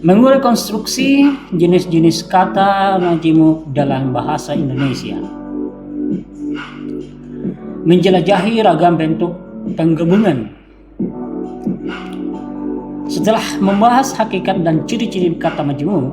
Mengurai konstruksi jenis-jenis kata majemuk dalam bahasa Indonesia. Menjelajahi ragam bentuk penggabungan. Setelah membahas hakikat dan ciri-ciri kata majemuk,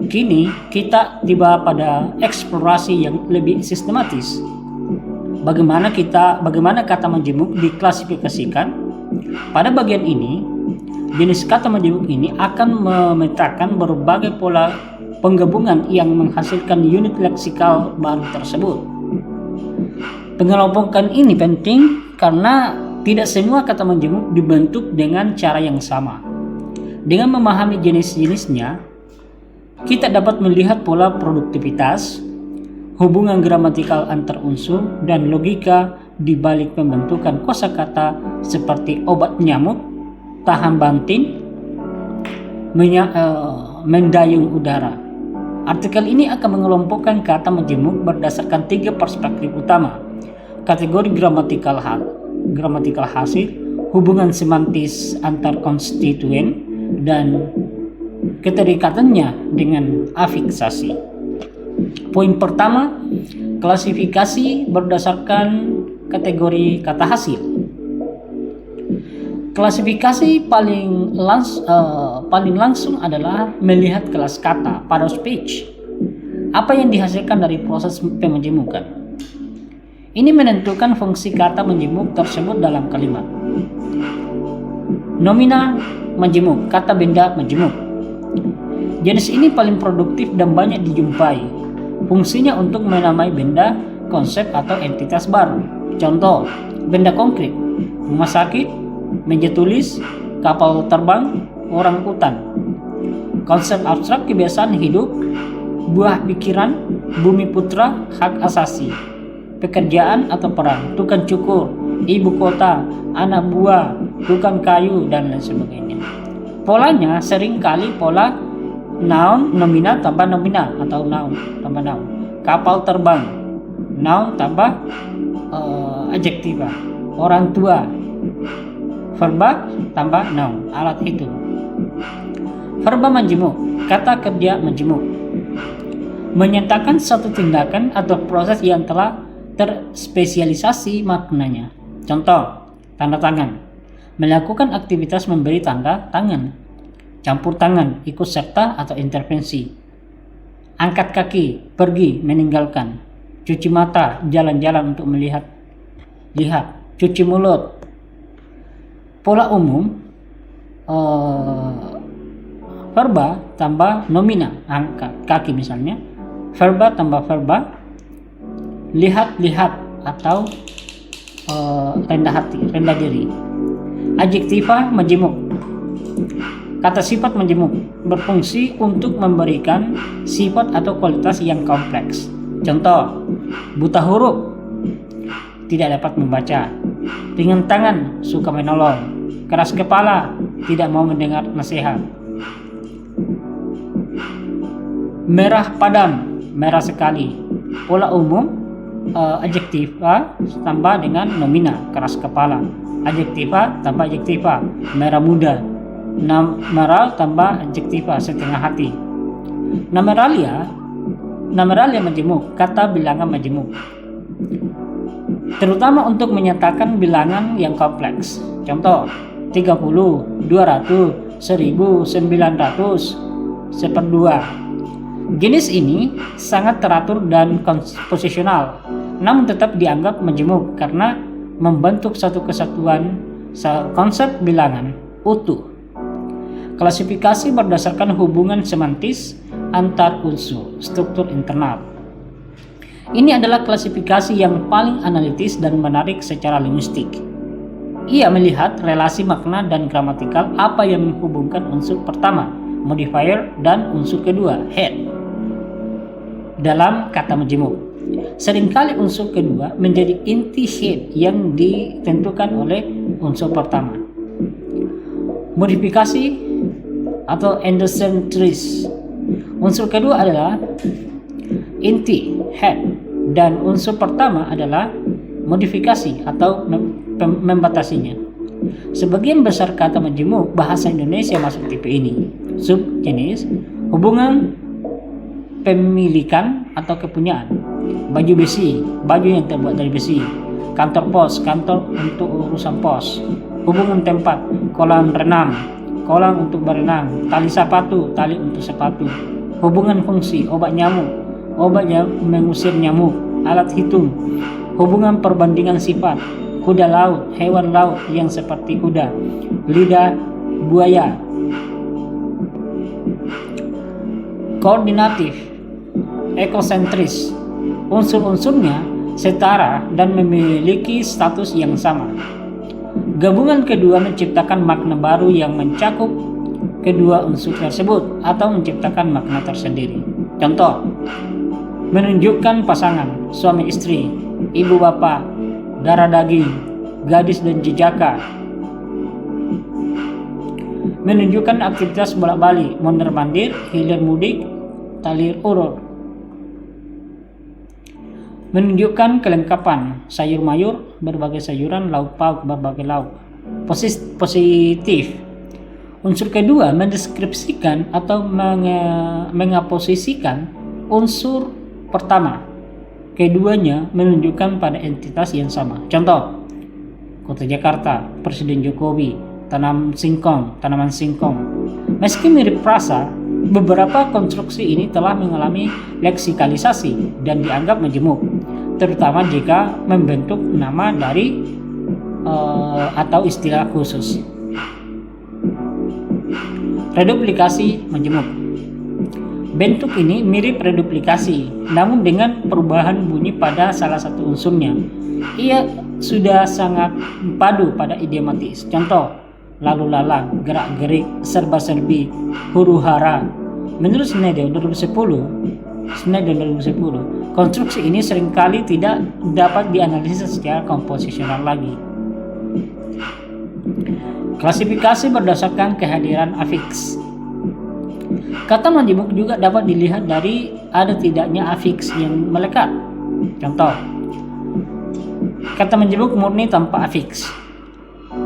kini kita tiba pada eksplorasi yang lebih sistematis. Bagaimana kata majemuk diklasifikasikan? Pada bagian ini, jenis kata majemuk ini akan memetakan berbagai pola penggabungan yang menghasilkan unit leksikal baru tersebut. Pengelompokan ini penting karena tidak semua kata majemuk dibentuk dengan cara yang sama. Dengan memahami jenis-jenisnya, kita dapat melihat pola produktivitas, hubungan gramatikal antar unsur, dan logika di balik pembentukan kosakata seperti obat nyamuk, tahan banting, mendayung udara. Artikel ini akan mengelompokkan kata majemuk berdasarkan 3 perspektif utama: kategori gramatikal hasil, hubungan semantis antar konstituen, dan keterikatannya dengan afiksasi. Poin pertama, klasifikasi berdasarkan kategori kata hasil. Klasifikasi paling langsung adalah melihat kelas kata pada speech. Apa yang dihasilkan dari proses pemajemukan? Ini menentukan fungsi kata majemuk tersebut dalam kalimat. Nomina majemuk, kata benda majemuk. Jenis ini paling produktif dan banyak dijumpai. Fungsinya untuk menamai benda, konsep, atau entitas baru. Contoh, benda konkret, rumah sakit, meja tulis, kapal terbang, orang hutan. Konsep abstrak, kebiasaan hidup, buah pikiran, bumi putra, hak asasi, pekerjaan atau peran, tukang cukur, ibu kota, anak buah, tukang kayu, dan lain sebagainya. Polanya seringkali pola noun, nomina tambah nomina, atau noun tambah noun. Kapal terbang, noun tambah adjektiva. Orang tua, verba tambah noun, alat hitung. Verba majemuk, kata kerja majemuk, menyatakan satu tindakan atau proses yang telah terspesialisasi maknanya. Contoh, tanda tangan, melakukan aktivitas memberi tanda tangan. Campur tangan, ikut serta atau intervensi. Angkat kaki, pergi, meninggalkan. Cuci mata, jalan-jalan untuk melihat. Lihat, cuci mulut. Pola umum, verba tambah nomina, angkat kaki misalnya. Verba tambah verba, lihat-lihat atau rendah hati, rendah diri. Adjektiva majemuk, kata sifat majemuk, berfungsi untuk memberikan sifat atau kualitas yang kompleks. Contoh, buta huruf, tidak dapat membaca. Ringan tangan, suka menolong. Keras kepala, tidak mau mendengar nasihat. Merah padam, merah sekali. Pola umum, adjektiva tambah dengan nomina, keras kepala. Adjektiva tambah adjektiva, merah muda. Nameral tambah adjektiva, setengah hati. Nameralia majemuk, kata bilangan majemuk, terutama untuk menyatakan bilangan yang kompleks. Contoh, 30, 200, 1000, 900, 1/2. Jenis ini sangat teratur dan komposisional, namun tetap dianggap majemuk karena membentuk satu kesatuan konsep bilangan utuh. Klasifikasi berdasarkan hubungan semantis antar unsur, struktur internal. Ini adalah klasifikasi yang paling analitis dan menarik secara linguistik. Ia melihat relasi makna dan gramatikal apa yang menghubungkan unsur pertama, modifier, dan unsur kedua, head, dalam kata majemuk. Seringkali unsur kedua menjadi inti head yang ditentukan oleh unsur pertama. Modifikasi atau endocentris. Unsur kedua adalah inti, head, dan unsur pertama adalah modifikasi atau membatasinya. Sebagian besar kata majemuk bahasa Indonesia masuk tipe ini. Subjenis hubungan pemilikan atau kepunyaan. Baju besi, baju yang terbuat dari besi. Kantor pos, kantor untuk urusan pos. Hubungan tempat, kolam renang, kolam untuk berenang. Tali sepatu, tali untuk sepatu. Hubungan fungsi, obat nyamuk, obat yang mengusir nyamuk. Alat hitung, hubungan perbandingan sifat. Kuda laut, hewan laut yang seperti kuda. Lidah buaya. Koordinatif, ekosentris. Unsur-unsurnya setara dan memiliki status yang sama. Gabungan kedua menciptakan makna baru yang mencakup kedua unsur tersebut atau menciptakan makna tersendiri. Contoh, menunjukkan pasangan, suami istri, ibu bapak, darah daging, gadis dan jejaka. Menunjukkan aktivitas bolak-balik, mondar-mandir, hilir mudik, talir urut. Menunjukkan kelengkapan, sayur mayur, berbagai sayuran, lauk pauk, berbagai lauk. Positif. Unsur kedua mendeskripsikan atau mengaposisikan unsur pertama. Keduanya menunjukkan pada entitas yang sama. Contoh, Kota Jakarta, Presiden Jokowi, tanaman singkong. Meski mirip frasa, beberapa konstruksi ini telah mengalami leksikalisasi dan dianggap majemuk, terutama jika membentuk nama dari atau istilah khusus. Reduplikasi majemuk. Bentuk ini mirip reduplikasi, namun dengan perubahan bunyi pada salah satu unsurnya. Ia sudah sangat padu pada idiomatis. Contoh, lalu lalang, gerak-gerik, serba-serbi, huru-hara. Menurut Schneider 2010, konstruksi ini seringkali tidak dapat dianalisis secara komposisional lagi. Klasifikasi berdasarkan kehadiran afiks. Kata majemuk juga dapat dilihat dari ada tidaknya afiks yang melekat. Contoh, kata majemuk murni tanpa afiks.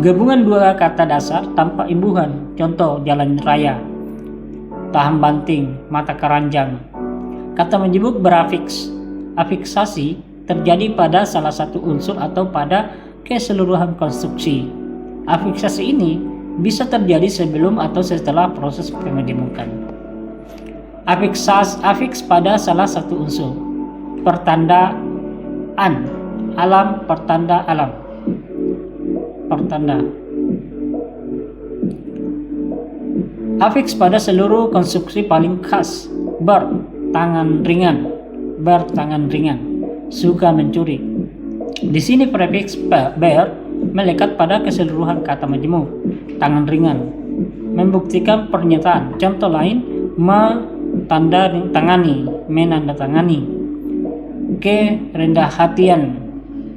Gabungan dua kata dasar tanpa imbuhan. Contoh, jalan raya, tahan banting, mata keranjang. Kata majemuk berafiks. Afiksasi terjadi pada salah satu unsur atau pada keseluruhan konstruksi. Afiksasi ini bisa terjadi sebelum atau setelah proses pemajemukan. Afiks pada salah satu unsur. Pertandaan alam, pertanda alam. Pertanda. Afiks pada seluruh konstruksi paling khas. Bertangan ringan, suka mencuri. Di sini prefiks ber melekat pada keseluruhan kata majemuk. Tangan ringan membuktikan pernyataan. Contoh lain, menandatangani,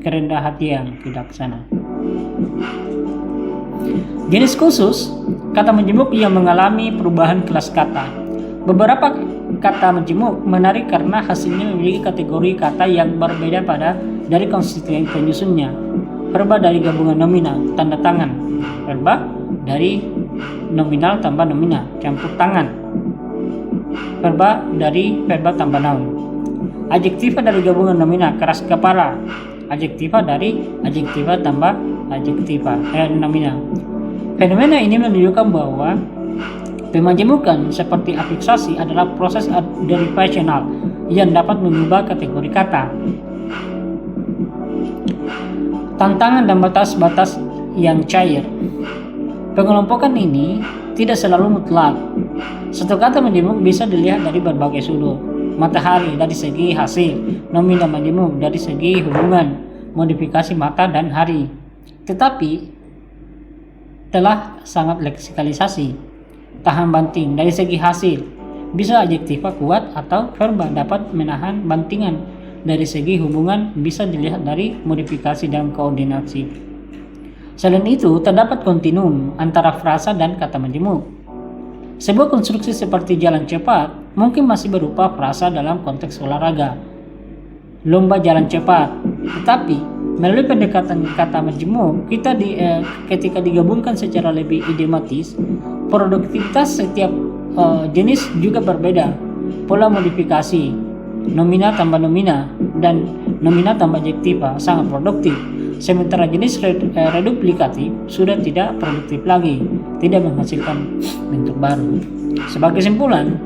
kerendahatian, bijaksana. Jenis khusus, kata majemuk yang mengalami perubahan kelas kata. Beberapa kata majemuk menarik karena hasilnya memiliki kategori kata yang berbeda dari konstituen penyusunnya. Verba dari gabungan nominal, tanda tangan. Verba dari nominal tambah nominal, campur tangan. Verba dari verba tambah noun. Adjektiva dari gabungan nominal, keras kepala. Adjektiva dari adjektiva tambah adjektiva, nominal. Fenomena ini menunjukkan bahwa pemajemukan seperti afiksasi adalah proses derivasional yang dapat mengubah kategori kata. Tantangan dan batas-batas yang cair. Pengelompokan ini tidak selalu mutlak. Satu kata majemuk bisa dilihat dari berbagai sudut. Matahari dari segi hasil, nominal majemuk dari segi hubungan, modifikasi mata dan hari. Tetapi telah sangat leksikalisasi. Tahan banting dari segi hasil, bisa adjektiva kuat atau verba dapat menahan bantingan. Dari segi hubungan bisa dilihat dari modifikasi dan koordinasi. Selain itu, terdapat kontinuum antara frasa dan kata majemuk. Sebuah konstruksi seperti jalan cepat mungkin masih berupa frasa dalam konteks olahraga, lomba jalan cepat, tetapi Melalui pendekatan kata majemuk, ketika digabungkan secara lebih idiomatis, produktivitas setiap jenis juga berbeda. Pola modifikasi, nomina tambah nomina, dan nomina tambah adjektiva sangat produktif. Sementara jenis reduplikatif sudah tidak produktif lagi, tidak menghasilkan bentuk baru. Sebagai kesimpulan,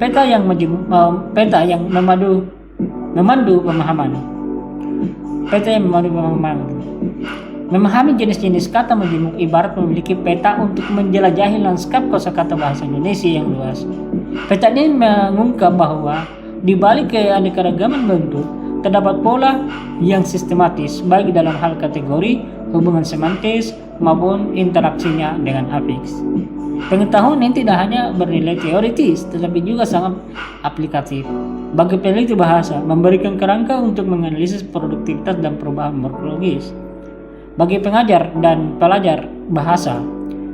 peta yang memandu pemahaman. Memahami jenis-jenis kata majemuk ibarat memiliki peta untuk menjelajahi lanskap kosakata bahasa Indonesia yang luas. Peta ini mengungkap bahwa di balik keanekaragaman bentuk terdapat pola yang sistematis baik dalam hal kategori, hubungan semantis, maupun interaksinya dengan afiks. Pengetahuan ini tidak hanya bernilai teoritis, tetapi juga sangat aplikatif. Bagi peneliti bahasa, memberikan kerangka untuk menganalisis produktivitas dan perubahan morfologis. Bagi pengajar dan pelajar bahasa,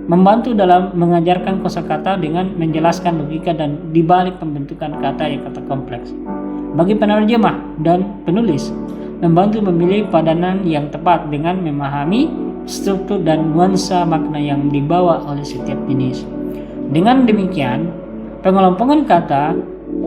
membantu dalam mengajarkan kosakata dengan menjelaskan logika dan dibalik pembentukan kata yang kata kompleks. Bagi penerjemah dan penulis, membantu memilih padanan yang tepat dengan memahami struktur dan nuansa makna yang dibawa oleh setiap jenis. Dengan demikian, pengelompokan kata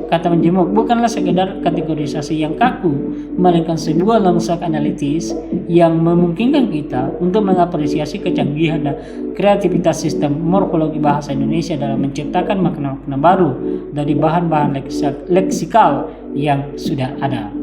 majemuk bukanlah sekedar kategorisasi yang kaku, melainkan sebuah langkah analitis yang memungkinkan kita untuk mengapresiasi kecanggihan dan kreativitas sistem morfologi bahasa Indonesia dalam menciptakan makna-makna baru dari bahan-bahan leksikal yang sudah ada.